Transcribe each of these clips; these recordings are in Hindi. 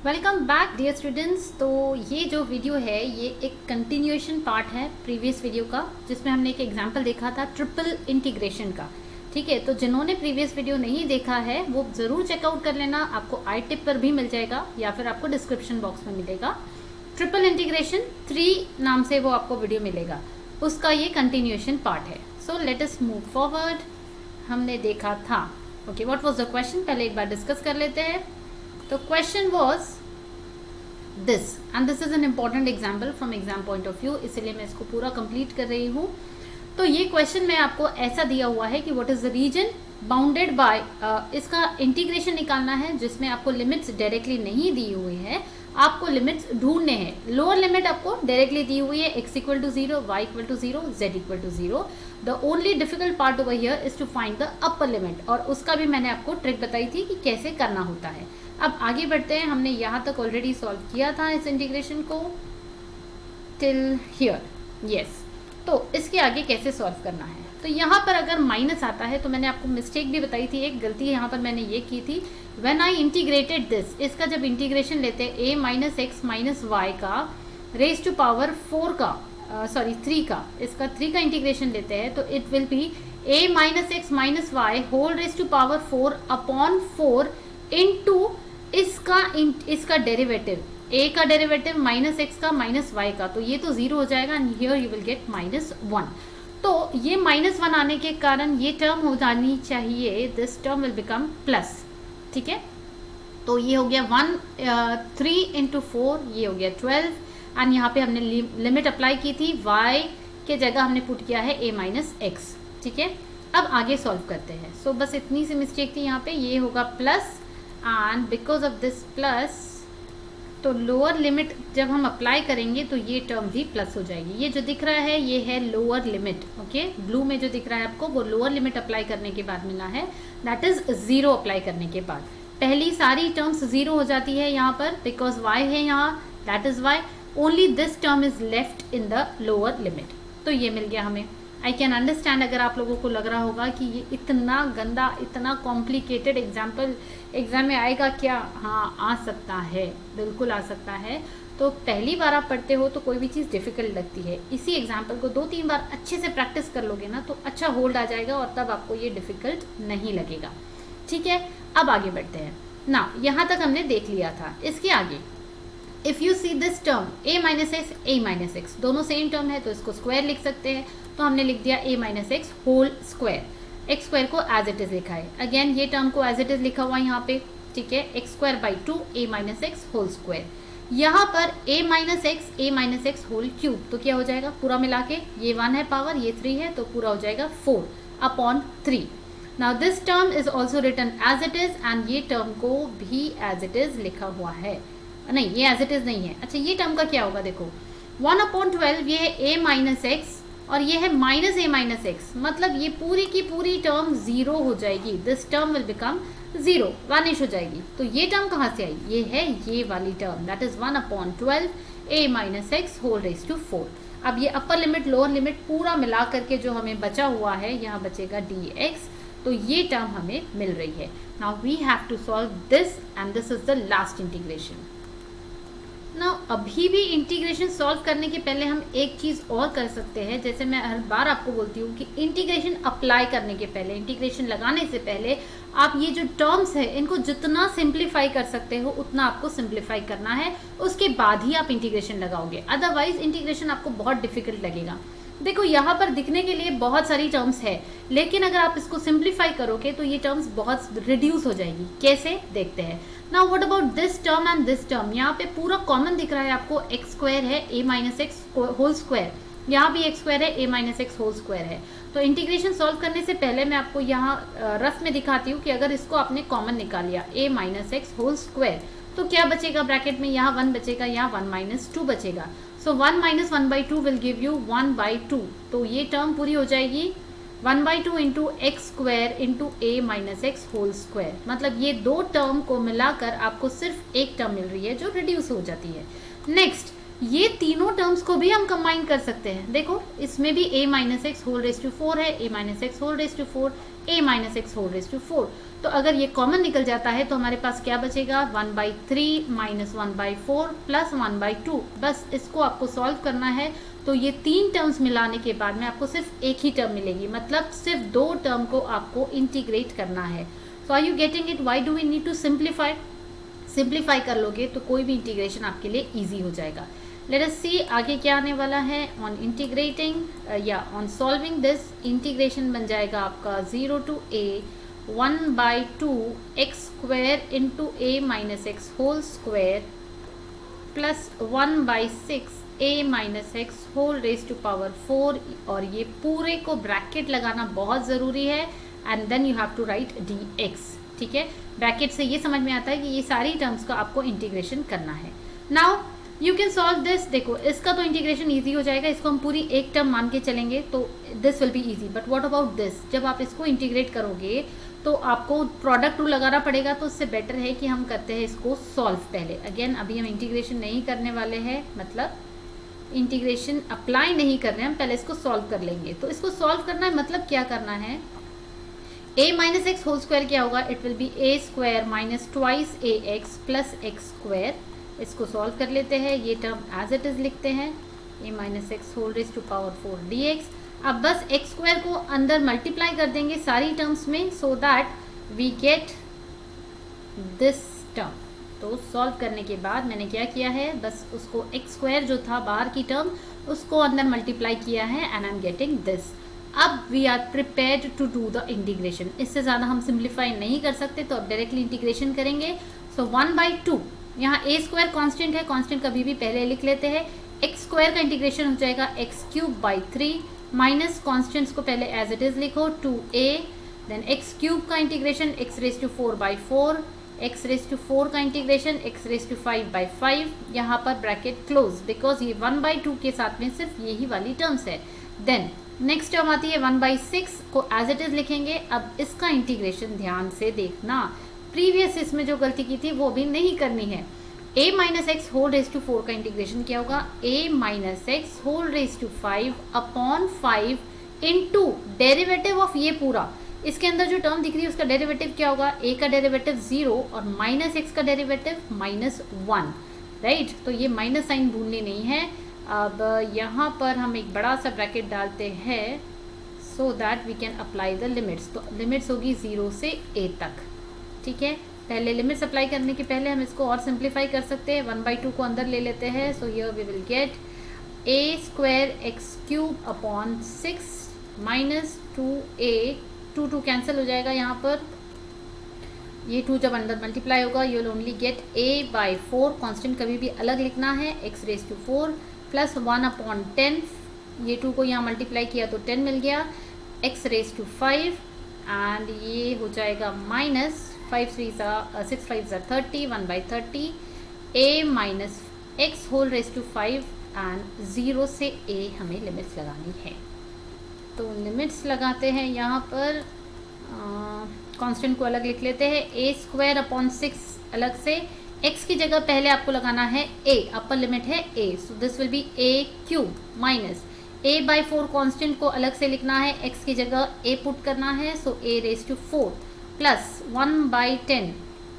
Welcome back dear students. तो ये जो वीडियो है ये एक कंटिन्यूएशन पार्ट है प्रीवियस वीडियो का, जिसमें हमने एक एग्जांपल देखा था ट्रिपल इंटीग्रेशन का। ठीक है, तो जिन्होंने प्रीवियस वीडियो नहीं देखा है वो ज़रूर चेकआउट कर लेना, आपको आई टिप पर भी मिल जाएगा या फिर आपको डिस्क्रिप्शन बॉक्स में मिलेगा। ट्रिपल इंटीग्रेशन 3 नाम से वो आपको वीडियो मिलेगा, उसका ये कंटिन्यूएशन पार्ट है। So let us move forward. हमने देखा था okay what was the question, पहले एक बार डिस्कस कर लेते हैं। तो question was this and this is an important example from exam point of view, इसलिए मैं इसको पूरा कंप्लीट कर रही हूँ। तो ये क्वेश्चन में आपको ऐसा दिया हुआ है कि what is the reason bounded by, इसका इंटीग्रेशन निकालना है जिसमें आपको लिमिट्स डायरेक्टली नहीं दी हुई है, आपको लिमिट्स ढूंढने हैं। लोअर लिमिट आपको डायरेक्टली दी हुई है, x equal to 0, y equal to 0, z equal to 0। The only difficult part over here is to find the upper limit, और उसका भी मैंने आपको ट्रिक बताई थी कि कैसे करना होता है। अब आगे बढ़ते हैं, हमने यहाँ तक ऑलरेडी सॉल्व किया था इस इंटीग्रेशन को टिल हियर, यस। तो इसके आगे कैसे सॉल्व करना है, तो यहाँ पर अगर माइनस आता है तो मैंने आपको मिस्टेक भी बताई थी, एक गलती यहाँ पर मैंने ये की थी। व्हेन आई इंटीग्रेटेड दिस, इसका जब इंटीग्रेशन लेते हैं a minus X minus Y का रेज टू पावर 4 का 3 का, इसका 3 का इंटीग्रेशन लेते हैं तो it will be a minus X minus Y whole raise to power 4 upon 4 into इसका डेरिवेटिव, a का डेरिवेटिव माइनस एक्स का माइनस वाई का, तो ये तो 0 हो जाएगा and here you will get -1। तो ये -1 आने के कारण ये टर्म हो जानी चाहिए, this term will become plus. ठीक है, तो ये हो गया 3 इंटू 4, ये हो गया 12 एंड यहाँ पे हमने लिमिट अप्लाई की थी, y के जगह हमने पुट किया है a माइनस एक्स। ठीक है, अब आगे सॉल्व करते हैं। सो बस इतनी सी मिस्टेक थी यहाँ पे, ये होगा plus and because of this plus, तो लोअर लिमिट जब हम अप्लाई करेंगे तो ये टर्म भी प्लस हो जाएगी। ये जो दिख रहा है ये है लोअर लिमिट, ओके। ब्लू में जो दिख रहा है आपको वो लोअर लिमिट अप्लाई करने के बाद मिला है, दैट इज 0 अप्लाई करने के बाद। पहली सारी टर्म्स 0 हो जाती है यहाँ पर, बिकॉज y है यहाँ, that is y, only this term is left in the lower limit. तो ये मिल गया हमें। आई कैन अंडरस्टैंड अगर आप लोगों को लग रहा होगा कि ये इतना गंदा, इतना कॉम्प्लिकेटेड एग्जाम्पल एग्जाम में आएगा क्या। हाँ, आ सकता है, बिल्कुल आ सकता है। तो पहली बार आप पढ़ते हो तो कोई भी चीज़ डिफ़िकल्ट लगती है, इसी एग्जाम्पल को 2-3 बार अच्छे से प्रैक्टिस कर लोगे ना तो अच्छा होल्ड आ जाएगा और तब आपको ये डिफ़िकल्ट नहीं लगेगा। ठीक है, अब आगे बढ़ते हैं ना। यहाँ तक हमने देख लिया था, इसके आगे if you see this term a minus x a minus x, दोनों सेम टर्म है तो इसको स्क्वायर लिख सकते हैं। तो हमने लिख दिया a minus x whole square, x square को एज इट इज़ लिखा है। अगेन ये टर्म को एज इट इज़ लिखा हुआ है यहाँ पे। ठीक है, x square by 2 a minus x whole square. यहाँ पर a minus x whole cube, तो क्या हो जाएगा पूरा मिला के, ये 1 है पावर, ये 3 है, तो पूरा हो जाएगा 4 upon 3। Now this term is also written as it is and ये टर्म को भी एज इट इज़ लिखा हुआ है। नहीं, ये एज इट इज़ नहीं है। अच्छा, ये टर्म का क्या होगा, देखो 1/12 ये है a माइनस एक्स और ये है माइनस a माइनस एक्स, मतलब ये पूरी की पूरी टर्म 0 हो जाएगी। दिस टर्म विल बिकम 0, वानिश हो जाएगी। तो ये टर्म कहाँ से आई, ये है ये वाली term, that is 1/12 a minus x whole raise to 4। अब ये अपर लिमिट लोअर लिमिट पूरा मिला करके जो हमें बचा हुआ है, यहाँ बचेगा dx, तो ये टर्म हमें मिल रही है। Now we have to solve this and this is the last integration. ना अभी भी इंटीग्रेशन सॉल्व करने के पहले हम एक चीज़ और कर सकते हैं, जैसे मैं हर बार आपको बोलती हूँ कि इंटीग्रेशन अप्लाई करने के पहले, इंटीग्रेशन लगाने से पहले आप ये जो टर्म्स है इनको जितना सिंप्लीफाई कर सकते हो उतना आपको सिंप्लीफाई करना है, उसके बाद ही आप इंटीग्रेशन लगाओगे, अदरवाइज इंटीग्रेशन आपको बहुत डिफिकल्ट लगेगा। देखो यहाँ पर दिखने के लिए बहुत सारी टर्म्स है, लेकिन अगर आप इसको सिंप्लीफाई करोगे तो ये टर्म्स बहुत रिड्यूस हो जाएगी। कैसे, देखते हैं। Now what about this term and this term, यहाँ पे पूरा कॉमन दिख रहा है आपको, एक्स स्क्वायर है a minus x whole square, यहाँ भी एक्स स्क्वायर है a minus x whole square है। तो इंटीग्रेशन सॉल्व करने से पहले मैं आपको यहाँ रफ में दिखाती हूँ कि अगर इसको आपने कॉमन निकाल लिया a minus x whole square, तो क्या बचेगा ब्रैकेट में, यहाँ 1 बचेगा, यहाँ 1 माइनस 2 बचेगा। So 1 minus 1/2 will give you 1/2, तो ये टर्म पूरी हो जाएगी 1/2 into x square into a minus x whole square, मतलब ये दो टर्म को मिलाकर आपको सिर्फ एक टर्म मिल रही है जो रिड्यूस हो जाती है। नेक्स्ट ये तीनों टर्म्स को भी हम कंबाइन कर सकते हैं। देखो इसमें भी a minus x whole raise to 4 है, a minus x whole raise to 4, a minus x whole raise to 4। तो अगर ये कॉमन निकल जाता है तो हमारे पास क्या बचेगा, 1/3 माइनस 1/4 प्लस 1/2। बस इसको आपको सॉल्व करना है। तो ये तीन टर्म्स मिलाने के बाद में आपको सिर्फ एक ही टर्म मिलेगी, मतलब सिर्फ दो टर्म को आपको इंटीग्रेट करना है। So are you getting it? Why do we need to simplify? Simplify कर लोगे तो कोई भी इंटीग्रेशन आपके लिए ईजी हो जाएगा। लेट अस सी आगे क्या आने वाला है। ऑन इंटीग्रेटिंग या ऑन सॉल्विंग दिस, इंटीग्रेशन बन जाएगा आपका 0 to a 1/2 x square into a minus x whole square plus 1/6 a minus x whole raise to power 4। और ये पूरे को ब्रैकेट लगाना बहुत ज़रूरी है, and then you have to write dx। ठीक है, ब्रैकेट से ये समझ में आता है कि ये सारी टर्म्स का आपको इंटीग्रेशन करना है। Now you can solve this. देखो इसका तो इंटीग्रेशन इजी हो जाएगा, इसको हम पूरी एक टर्म मान के चलेंगे तो this will be easy. But what about this? जब आप इसको इंटीग्रेट करोगे तो आपको प्रोडक्ट रूल लगाना पड़ेगा, तो उससे बेटर है कि हम करते हैं इसको सॉल्व पहले। अगेन अभी हम इंटीग्रेशन नहीं करने वाले हैं, मतलब इंटीग्रेशन अप्लाई नहीं कर रहे हैं, हम पहले इसको सॉल्व कर लेंगे। तो इसको सॉल्व करना है, मतलब क्या करना है, a minus x whole square क्या होगा, it will be a square minus twice a x plus x square. इसको सॉल्व कर लेते हैं, ये टर्म एज इट इज लिखते हैं, a minus x whole raise to power 4 dx। अब बस एक्स स्क्वायर को अंदर मल्टीप्लाई कर देंगे सारी टर्म्स में, so that we get this term. तो सॉल्व करने के बाद मैंने क्या किया है, बस उसको एक्स स्क्वायर जो था बाहर की टर्म उसको अंदर मल्टीप्लाई किया है, and I am getting this. अब we are prepared to do the integration. इससे ज़्यादा हम सिंप्लीफाई नहीं कर सकते, तो अब डायरेक्टली इंटीग्रेशन करेंगे। सो 1/2, यहाँ a स्क्वायर कॉन्स्टेंट है, कॉन्स्टेंट कभी भी पहले लिख लेते हैं। एक्स स्क्वायर का इंटीग्रेशन हो जाएगा x³ माइनस कॉन्स्टेंट्स को पहले एज इट इज लिखो 2a, देन x³ का इंटीग्रेशन x⁴/4, x⁴ का इंटीग्रेशन x⁵/5। यहाँ पर ब्रैकेट क्लोज, बिकॉज ये 1/2 के साथ में सिर्फ यही वाली टर्म्स है। देन नेक्स्ट टर्म आती है 1/6 को एज इट इज लिखेंगे। अब इसका इंटीग्रेशन ध्यान से देखना, प्रीवियस इसमें जो गलती की थी वो भी नहीं करनी है। a minus x whole raise to 4 का इंटीग्रेशन क्या होगा, a minus x whole raise to 5 upon 5 into derivative of ये पूरा। इसके अंदर जो टर्म दिख रही है उसका डेरिवेटिव क्या होगा, a का डेरिवेटिव 0 और माइनस एक्स का डेरिवेटिव -1, राइट। तो ये माइनस साइन भूलनी नहीं है। अब यहाँ पर हम एक बड़ा सा ब्रैकेट डालते हैं so that we can apply the limits. तो लिमिट्स होगी 0 से a तक। ठीक है, पहले लिमिट्स अप्लाई करने के पहले हम इसको और सिंप्लीफाई कर सकते हैं। 1/2 को अंदर ले लेते हैं, so here we will get a² x³ upon 6 minus 2a, 2 cancel हो जाएगा यहाँ पर। ये 2 जब अंदर मल्टीप्लाई होगा you will only get a/4, constant कभी भी अलग लिखना है, x⁴ प्लस 1/10। ये 2 को यहाँ मल्टीप्लाई किया तो 10 मिल गया, x⁵, एंड ये हो जाएगा minus 6 5 30, 1/30 a minus x whole raise to 5, and 0 से a हमें लिमिट्स लगानी है। तो लिमिट्स लगाते हैं यहाँ पर, कांस्टेंट को अलग लिख लेते हैं, a² अपॉन 6 अलग से, x की जगह पहले आपको लगाना है a, अपर लिमिट है a, so this will B a³ minus a/4 constant को अलग से लिखना है, x की जगह a पुट करना है, सो a⁴ प्लस 1/10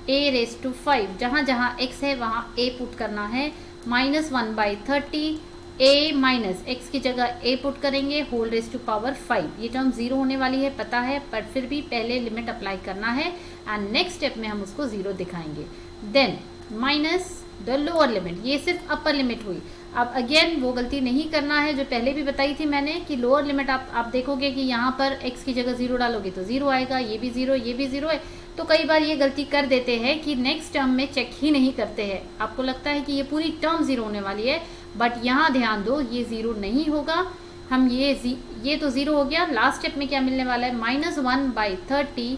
a⁵, जहाँ जहाँ x है वहाँ a पुट करना है, माइनस 1/30 a माइनस एक्स की जगह a पुट करेंगे होल रेज टू पावर 5। ये टर्म 0 होने वाली है पता है, पर फिर भी पहले लिमिट अप्लाई करना है, एंड नेक्स्ट स्टेप में हम उसको 0 दिखाएंगे। Then minus the lower limit, ये सिर्फ अपर लिमिट हुई। अब अगेन वो गलती नहीं करना है जो पहले भी बताई थी मैंने कि लोअर लिमिट आप देखोगे कि यहाँ पर x की जगह 0 डालोगे तो 0 आएगा, ये भी 0, ये भी 0 है। तो कई बार ये गलती कर देते हैं कि नेक्स्ट टर्म में चेक ही नहीं करते हैं, आपको लगता है कि ये पूरी टर्म 0 होने वाली है, बट यहाँ ध्यान दो ये 0 नहीं होगा। हम ये तो 0 हो गया, लास्ट स्टेप में क्या मिलने वाला है, -1/30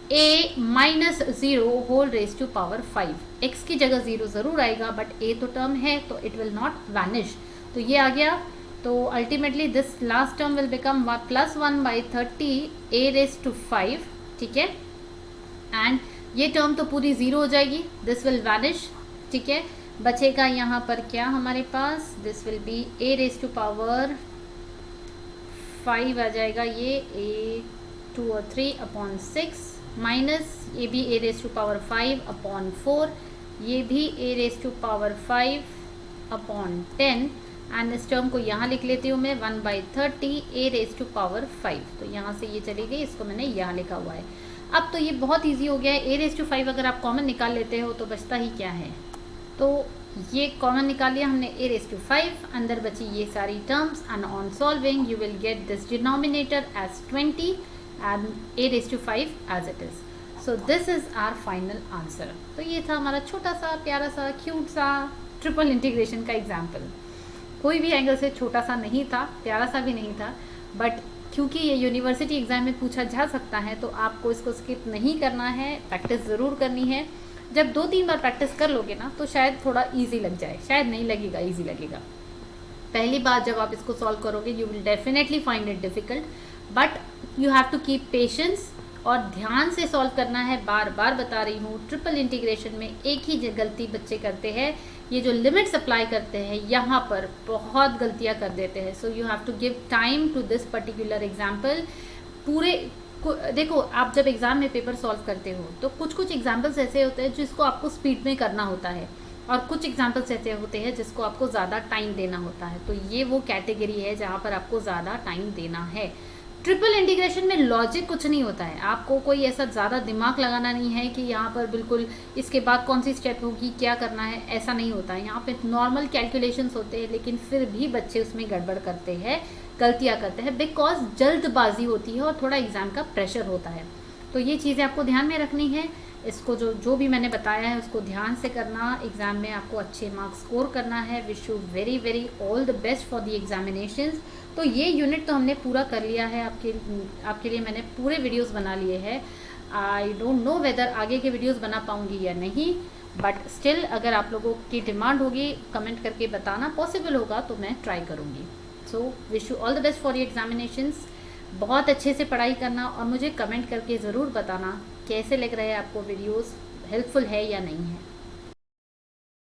a minus 0 whole raise to power 5। x की जगह 0 ज़रूर आएगा, बट a तो टर्म है तो इट विल नॉट वैनिश, तो ये आ गया। तो ultimately this last term will become +1/30 a raise to 5, ठीक है, एंड ये टर्म तो पूरी 0 हो जाएगी, दिस विल वैनिश, ठीक है। बचेगा यहाँ पर क्या हमारे पास, this will be a raise to power 5 आ जाएगा, ये a 2 और 3 अपॉन 6 माइनस ये भी a raise to power 5 upon 4, ये भी a raise to power 5 upon 10 and इस टर्म को यहाँ लिख लेती हूँ मैं 1/30 a रेज टू पावर 5। तो यहाँ से ये चली गई, इसको मैंने यहाँ लिखा हुआ है। अब तो ये बहुत इजी हो गया है, a रेज टू 5 अगर आप कॉमन निकाल लेते हो तो बचता ही क्या है, तो ये कॉमन निकाल लिया हमने a रेज टू 5, अंदर बची ये सारी terms and on solving you will get this denominator as 20 and a raise to 5 as it is. So this is our final answer. तो ये था हमारा छोटा सा प्यारा सा क्यूट सा ट्रिपल इंटीग्रेशन का एग्जाम्पल। कोई भी एंगल से छोटा सा नहीं था, प्यारा सा भी नहीं था, बट क्योंकि ये यूनिवर्सिटी एग्ज़ाम में पूछा जा सकता है तो आपको इसको स्किप नहीं करना है, प्रैक्टिस ज़रूर करनी है। जब 2-3 बार प्रैक्टिस कर लोगे ना तो शायद थोड़ा इजी लग जाए, शायद नहीं लगेगा, इजी लगेगा। पहली बार जब आप इसको सॉल्व करोगे you will definitely find it difficult, but you have to keep patience और ध्यान से सॉल्व करना है। बार बार बता रही हूँ, ट्रिपल इंटीग्रेशन में एक ही गलती बच्चे करते हैं, ये जो लिमिट्स अप्लाई करते हैं यहाँ पर बहुत गलतियाँ कर देते हैं। So you have to give time to this particular example. पूरे देखो, आप जब एग्ज़ाम में पेपर सॉल्व करते हो तो कुछ कुछ एग्जाम्पल्स ऐसे होते हैं जिसको आपको स्पीड में करना होता है, और कुछ एग्जाम्पल्स ऐसे होते हैं जिसको आपको ज़्यादा टाइम देना होता है। तो ये वो कैटेगरी है जहाँ पर आपको ज़्यादा टाइम देना है। ट्रिपल इंटीग्रेशन में लॉजिक कुछ नहीं होता है, आपको कोई ऐसा ज़्यादा दिमाग लगाना नहीं है कि यहाँ पर बिल्कुल इसके बाद कौन सी स्टेप होगी, क्या करना है, ऐसा नहीं होता है। यहाँ पे नॉर्मल कैलकुलेशंस होते हैं, लेकिन फिर भी बच्चे उसमें गड़बड़ करते हैं, गलतियाँ करते हैं, बिकॉज जल्दबाजी होती है और थोड़ा एग्ज़ाम का प्रेशर होता है। तो ये चीज़ें आपको ध्यान में रखनी है। इसको जो भी मैंने बताया है उसको ध्यान से करना, एग्ज़ाम में आपको अच्छे मार्क्स स्कोर करना है। Wish you very very all the best for the examinations. तो ये यूनिट तो हमने पूरा कर लिया है, आपके लिए मैंने पूरे वीडियोस बना लिए हैं। आई डोंट नो वेदर आगे के वीडियोस बना पाऊँगी या नहीं, बट स्टिल अगर आप लोगों की डिमांड होगी कमेंट करके बताना, पॉसिबल होगा तो मैं ट्राई करूँगी। So wish you all the best for your examinations. बहुत अच्छे से पढ़ाई करना और मुझे कमेंट करके ज़रूर बताना कैसे लग रहे हैं आपको वीडियोस, हेल्पफुल है या नहीं है।